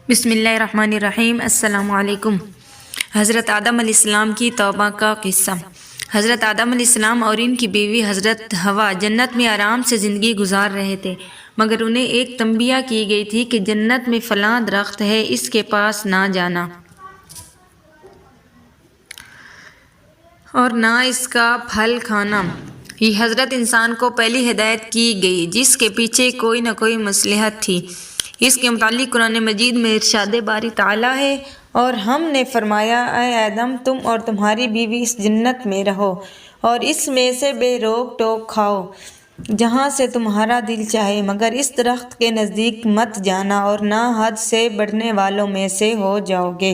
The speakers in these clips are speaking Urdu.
بسم اللہ الرحمن الرحیم۔ السلام علیکم۔ حضرت آدم علیہ السلام کی توبہ کا قصہ۔ حضرت آدم علیہ السلام اور ان کی بیوی حضرت حوا جنت میں آرام سے زندگی گزار رہے تھے، مگر انہیں ایک تنبیہ کی گئی تھی کہ جنت میں فلاں درخت ہے، اس کے پاس نہ جانا اور نہ اس کا پھل کھانا۔ یہ حضرت انسان کو پہلی ہدایت کی گئی جس کے پیچھے کوئی نہ کوئی مصلحت تھی۔ اس کے متعلق قرآن مجید میں ارشاد باری تعالیٰ ہے، اور ہم نے فرمایا اے آدم تم اور تمہاری بیوی اس جنت میں رہو اور اس میں سے بے روک ٹوک کھاؤ جہاں سے تمہارا دل چاہے، مگر اس درخت کے نزدیک مت جانا اور نہ حد سے بڑھنے والوں میں سے ہو جاؤ گے۔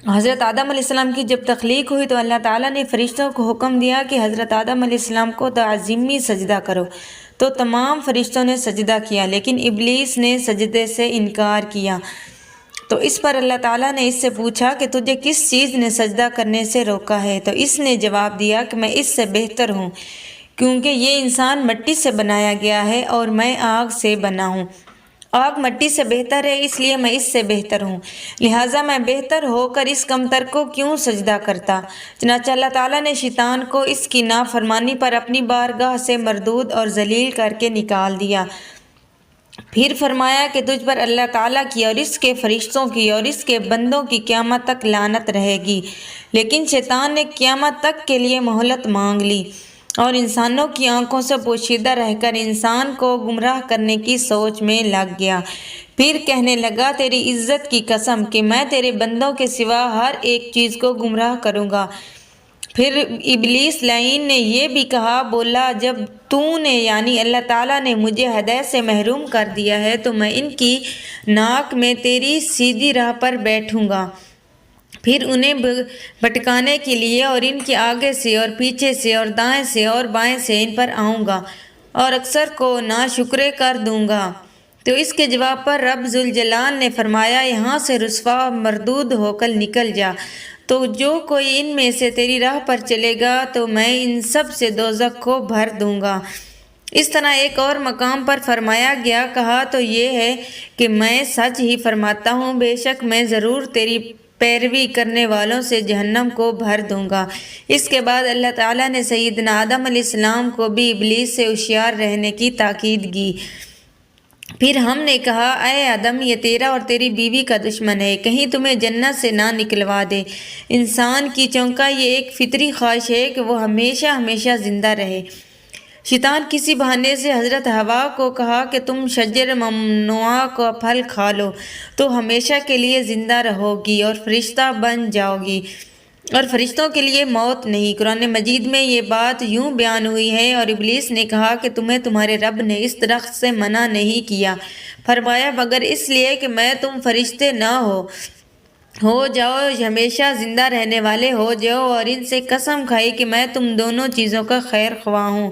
حضرت آدم علیہ السلام کی جب تخلیق ہوئی تو اللہ تعالیٰ نے فرشتوں کو حکم دیا کہ حضرت آدم علیہ السلام کو تعظیمی سجدہ کرو، تو تمام فرشتوں نے سجدہ کیا، لیکن ابلیس نے سجدے سے انکار کیا۔ تو اس پر اللہ تعالیٰ نے اس سے پوچھا کہ تجھے کس چیز نے سجدہ کرنے سے روکا ہے؟ تو اس نے جواب دیا کہ میں اس سے بہتر ہوں، کیونکہ یہ انسان مٹی سے بنایا گیا ہے اور میں آگ سے بنا ہوں۔ آگ مٹی سے بہتر ہے، اس لیے میں اس سے بہتر ہوں، لہٰذا میں بہتر ہو کر اس کمتر کو کیوں سجدہ کرتا؟ چنانچہ اللہ تعالیٰ نے شیطان کو اس کی نافرمانی پر اپنی بارگاہ سے مردود اور ذلیل کر کے نکال دیا۔ پھر فرمایا کہ تجھ پر اللہ تعالیٰ کی اور اس کے فرشتوں کی اور اس کے بندوں کی قیامت تک لعنت رہے گی۔ لیکن شیطان نے قیامت تک کے لیے مہلت مانگ لی اور انسانوں کی آنکھوں سے پوشیدہ رہ کر انسان کو گمراہ کرنے کی سوچ میں لگ گیا۔ پھر کہنے لگا تیری عزت کی قسم کہ میں تیرے بندوں کے سوا ہر ایک چیز کو گمراہ کروں گا۔ پھر ابلیس لعین نے یہ بھی کہا، بولا جب تو نے یعنی اللہ تعالیٰ نے مجھے ہدایت سے محروم کر دیا ہے تو میں ان کی ناک میں تیری سیدھی راہ پر بیٹھوں گا، پھر انہیں بھٹکانے کے لیے اور ان کے آگے سے اور پیچھے سے اور دائیں سے اور بائیں سے ان پر آؤں گا اور اکثر کو ناشکرے کر دوں گا۔ تو اس کے جواب پر رب ذوالجلال نے فرمایا یہاں سے رسوا اور مردود ہو کر نکل جا، تو جو کوئی ان میں سے تیری راہ پر چلے گا تو میں ان سب سے دوزخ کو بھر دوں گا۔ اس طرح ایک اور مقام پر فرمایا گیا، کہا تو یہ ہے کہ میں سچ ہی فرماتا ہوں، بے شک میں ضرور تیری پیروی کرنے والوں سے جہنم کو بھر دوں گا۔ اس کے بعد اللہ تعالیٰ نے سیدنا آدم علیہ السلام کو بھی ابلیس سے ہوشیار رہنے کی تاکید کی۔ پھر ہم نے کہا اے آدم یہ تیرا اور تیری بیوی کا دشمن ہے، کہیں تمہیں جنت سے نہ نکلوا دے۔ انسان کی چونکہ یہ ایک فطری خواہش ہے کہ وہ ہمیشہ ہمیشہ زندہ رہے۔ شیطان کسی بہانے سے حضرت حوا کو کہا کہ تم شجر ممنوعہ کا پھل کھا لو تو ہمیشہ کے لیے زندہ رہو گی اور فرشتہ بن جاؤ گی، اور فرشتوں کے لیے موت نہیں۔ قرآن مجید میں یہ بات یوں بیان ہوئی ہے، اور ابلیس نے کہا کہ تمہیں تمہارے رب نے اس درخت سے منع نہیں کیا، فرمایا مگر اس لیے کہ میں تم فرشتے نہ ہو جاؤ، ہمیشہ زندہ رہنے والے ہو جاؤ، اور ان سے قسم کھائی کہ میں تم دونوں چیزوں کا خیر خواہ ہوں۔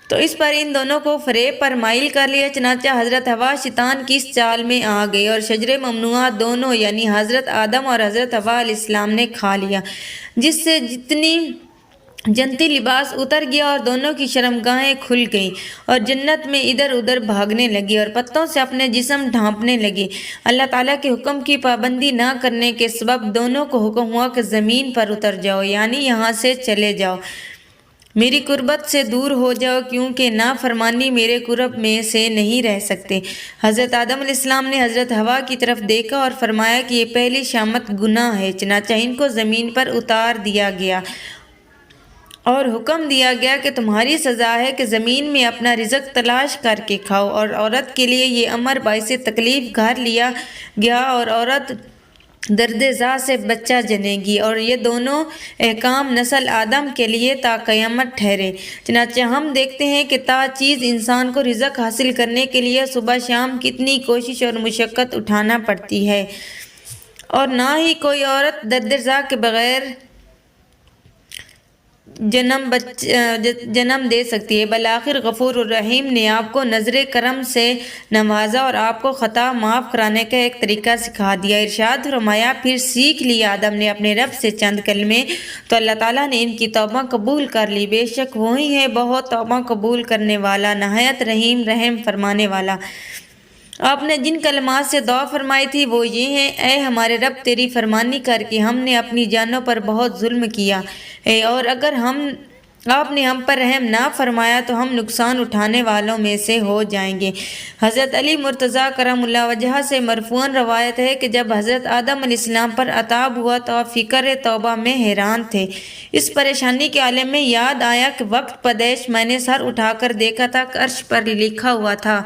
تو اس پر ان دونوں کو فریب پر مائل کر لیا، چنانچہ حضرت حوا شیطان کی اس چال میں آ گئی اور شجر ممنوعہ دونوں یعنی حضرت آدم اور حضرت حوا علیہ السلام نے کھا لیا، جس سے جتنی جنتی لباس اتر گیا اور دونوں کی شرمگاہیں کھل گئیں اور جنت میں ادھر ادھر بھاگنے لگی اور پتوں سے اپنے جسم ڈھانپنے لگے۔ اللہ تعالیٰ کے حکم کی پابندی نہ کرنے کے سبب دونوں کو حکم ہوا کہ زمین پر اتر جاؤ، یعنی یہاں سے چلے جاؤ، میری قربت سے دور ہو جاؤ، کیونکہ نافرمانی میرے قرب میں سے نہیں رہ سکتے۔ حضرت آدم علیہ السلام نے حضرت حوا کی طرف دیکھا اور فرمایا کہ یہ پہلی شامت گناہ ہے، چنانچہ ان کو زمین پر اتار دیا گیا اور حکم دیا گیا کہ تمہاری سزا ہے کہ زمین میں اپنا رزق تلاش کر کے کھاؤ، اور عورت کے لیے یہ امر باعث تکلیف گھر لیا گیا، اور عورت درد ذات سے بچہ جنے گی، اور یہ دونوں احکام نسل آدم کے لیے تا قیامت ٹھہرے۔ چنانچہ ہم دیکھتے ہیں کہ تا چیز انسان کو رزق حاصل کرنے کے لیے صبح شام کتنی کوشش اور مشقت اٹھانا پڑتی ہے، اور نہ ہی کوئی عورت درد ذات کے بغیر جنم دے سکتی ہے۔ بالآخر غفور الرحیم نے آپ کو نظر کرم سے نوازا اور آپ کو خطا معاف کرانے کا ایک طریقہ سکھا دیا۔ ارشاد فرمایا پھر سیکھ لیا آدم نے اپنے رب سے چند کلمے، تو اللہ تعالیٰ نے ان کی توبہ قبول کر لی، بے شک وہی ہے بہت توبہ قبول کرنے والا، نہایت رحیم رحم فرمانے والا۔ آپ نے جن کلمات سے دعا فرمائی تھی وہ یہ ہیں: اے ہمارے رب، تیری فرمانی کر کے ہم نے اپنی جانوں پر بہت ظلم کیا ہے، اور اگر آپ نے ہم پر رحم نہ فرمایا تو ہم نقصان اٹھانے والوں میں سے ہو جائیں گے۔ حضرت علی مرتضیٰ کرم اللہ وجہہ سے مرفوعاً روایت ہے کہ جب حضرت آدم علیہ السلام پر عذاب ہوا تو آپ فکر توبہ میں حیران تھے۔ اس پریشانی کے عالم میں یاد آیا کہ وقت پیدائش میں نے سر اٹھا کر دیکھا تھا کہ عرش پر لکھا ہوا تھا: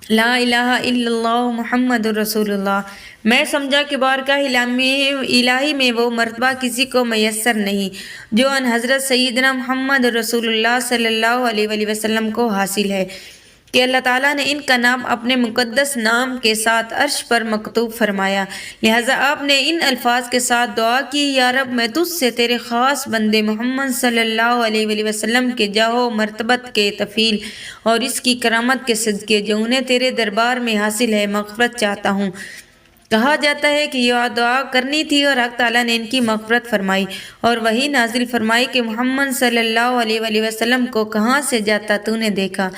لا الہ الا اللہ محمد رسول اللہ۔ میں سمجھا کہ بارگاہ الہی میں وہ مرتبہ کسی کو میسر نہیں جو ان حضرت سیدنا محمد رسول اللہ صلی اللہ علیہ وآلہ وسلم کو حاصل ہے، کہ اللہ تعالیٰ نے ان کا نام اپنے مقدس نام کے ساتھ عرش پر مکتوب فرمایا۔ لہٰذا آپ نے ان الفاظ کے ساتھ دعا کی: یا رب، میں تجھ سے تیرے خاص بندے محمد صلی اللہ علیہ وآلہ وسلم کے جاہ و مرتبت کے تفضیل اور اس کی کرامت کے صدقے جو انہیں تیرے دربار میں حاصل ہے مغفرت چاہتا ہوں۔ کہا جاتا ہے کہ یہ دعا کرنی تھی اور حق تعالیٰ نے ان کی مغفرت فرمائی اور وہی نازل فرمائی کہ محمد صلی اللہ علیہ وآلہ وسلم کو کہاں سے جاتا تو نے دیکھا۔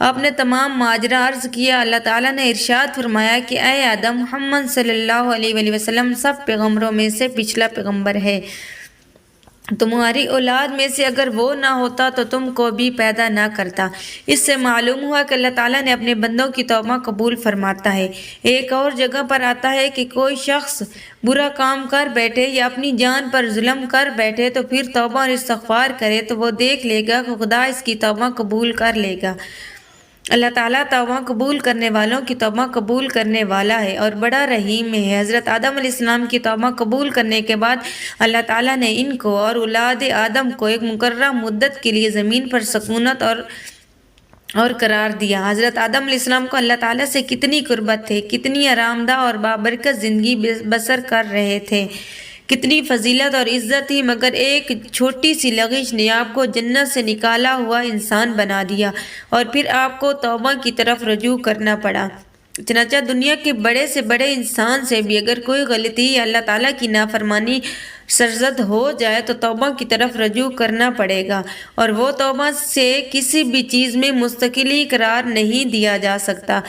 آپ نے تمام ماجرا عرض کیا۔ اللہ تعالیٰ نے ارشاد فرمایا کہ اے آدم، محمد صلی اللہ علیہ وآلہ وسلم سب پیغمبروں میں سے پچھلا پیغمبر ہے۔ تمہاری اولاد میں سے اگر وہ نہ ہوتا تو تم کو بھی پیدا نہ کرتا۔ اس سے معلوم ہوا کہ اللہ تعالیٰ نے اپنے بندوں کی توبہ قبول فرماتا ہے۔ ایک اور جگہ پر آتا ہے کہ کوئی شخص برا کام کر بیٹھے یا اپنی جان پر ظلم کر بیٹھے تو پھر توبہ اور استغفار کرے تو وہ دیکھ لے گا کہ خدا اس کی توبہ قبول کر لے گا۔ اللہ تعالیٰ توبہ قبول کرنے والوں کی توبہ قبول کرنے والا ہے اور بڑا رحیم ہے۔ حضرت آدم علیہ السلام کی توبہ قبول کرنے کے بعد اللہ تعالیٰ نے ان کو اور اولاد آدم کو ایک مقررہ مدت کے لیے زمین پر سکونت اور قرار دیا۔ حضرت آدم علیہ السلام کو اللہ تعالیٰ سے کتنی قربت تھے، کتنی آرام دہ اور بابرکت زندگی بسر کر رہے تھے، کتنی فضیلت اور عزت تھی، مگر ایک چھوٹی سی لغزش نے آپ کو جنت سے نکالا ہوا انسان بنا دیا اور پھر آپ کو توبہ کی طرف رجوع کرنا پڑا۔ چنانچہ دنیا کے بڑے سے بڑے انسان سے بھی اگر کوئی غلطی یا اللہ تعالیٰ کی نافرمانی سرزد ہو جائے تو توبہ کی طرف رجوع کرنا پڑے گا، اور وہ توبہ سے کسی بھی چیز میں مستقلی قرار نہیں دیا جا سکتا۔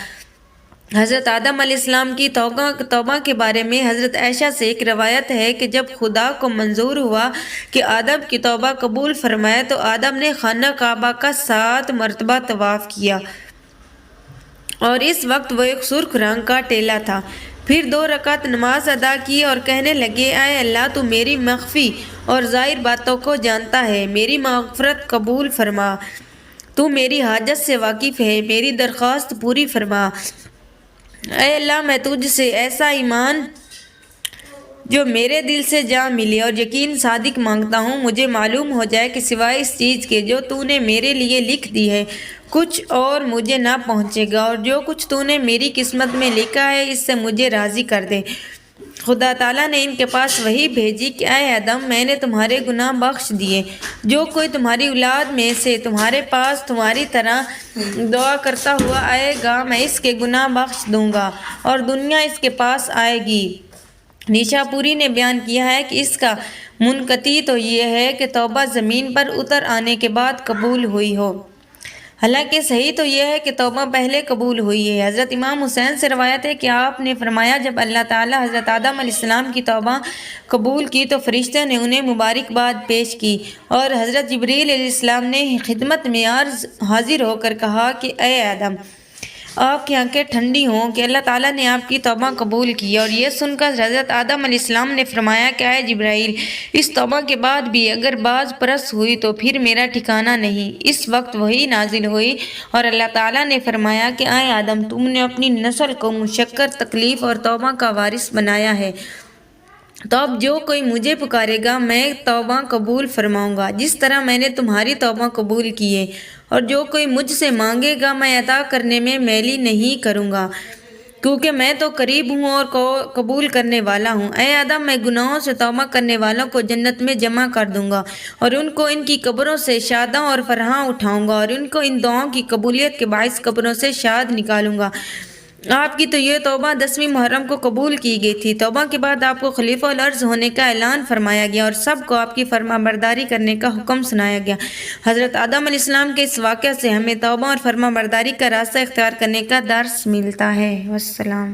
حضرت آدم علیہ السلام کی توبہ کے بارے میں حضرت عائشہ سے ایک روایت ہے کہ جب خدا کو منظور ہوا کہ آدم کی توبہ قبول فرمائے تو آدم نے خانہ کعبہ کا 7 مرتبہ طواف کیا، اور اس وقت وہ ایک سرخ رنگ کا ٹیلا تھا۔ پھر 2 رکعت نماز ادا کی اور کہنے لگے: اے اللہ، تو میری مخفی اور ظاہر باتوں کو جانتا ہے، میری مغفرت قبول فرما، تو میری حاجت سے واقف ہے، میری درخواست پوری فرما۔ اے اللہ، میں تجھ سے ایسا ایمان جو میرے دل سے جا ملے اور یقین صادق مانگتا ہوں۔ مجھے معلوم ہو جائے کہ سوائے اس چیز کے جو تو نے میرے لیے لکھ دی ہے کچھ اور مجھے نہ پہنچے گا، اور جو کچھ تو نے میری قسمت میں لکھا ہے اس سے مجھے راضی کر دے۔ خدا تعالیٰ نے ان کے پاس وحی بھیجی کہ اے آدم، میں نے تمہارے گناہ بخش دیے۔ جو کوئی تمہاری اولاد میں سے تمہارے پاس تمہاری طرح دعا کرتا ہوا آئے گا میں اس کے گناہ بخش دوں گا اور دنیا اس کے پاس آئے گی۔ نیشا پوری نے بیان کیا ہے کہ اس کا منقطع تو یہ ہے کہ توبہ زمین پر اتر آنے کے بعد قبول ہوئی ہو، حالانکہ صحیح تو یہ ہے کہ توبہ پہلے قبول ہوئی ہے۔ حضرت امام حسین سے روایت ہے کہ آپ نے فرمایا: جب اللہ تعالیٰ حضرت آدم علیہ السلام کی توبہ قبول کی تو فرشتے نے انہیں مبارکباد پیش کی، اور حضرت جبریل علیہ السلام نے خدمت میں حاضر ہو کر کہا کہ اے آدم، آپ کی آنکھیں ٹھنڈی ہوں کہ اللہ تعالیٰ نے آپ کی توبہ قبول کی۔ اور یہ سن کر حضرت آدم علیہ السلام نے فرمایا کہ اے جبرائیل، اس توبہ کے بعد بھی اگر باز پرس ہوئی تو پھر میرا ٹھکانہ نہیں۔ اس وقت وحی نازل ہوئی اور اللہ تعالیٰ نے فرمایا کہ اے آدم، تم نے اپنی نسل کو مشقت، تکلیف اور توبہ کا وارث بنایا ہے، تو اب جو کوئی مجھے پکارے گا میں توبہ قبول فرماؤں گا جس طرح میں نے تمہاری توبہ قبول کی ہے، اور جو کوئی مجھ سے مانگے گا میں عطا کرنے میں میلی نہیں کروں گا، کیونکہ میں تو قریب ہوں اور قبول کرنے والا ہوں۔ اے آدم، میں گناہوں سے توبہ کرنے والوں کو جنت میں جمع کر دوں گا اور ان کو ان کی قبروں سے شاداں اور فرحاں اٹھاؤں گا اور ان کو ان دعاؤں کی قبولیت کے باعث قبروں سے شاد نکالوں گا۔ آپ کی تو یہ توبہ 10ویں محرم کو قبول کی گئی تھی۔ توبہ کے بعد آپ کو خلیفہ الارض ہونے کا اعلان فرمایا گیا اور سب کو آپ کی فرما برداری کرنے کا حکم سنایا گیا۔ حضرت آدم علیہ السلام کے اس واقعہ سے ہمیں توبہ اور فرما برداری کا راستہ اختیار کرنے کا درس ملتا ہے۔ والسلام۔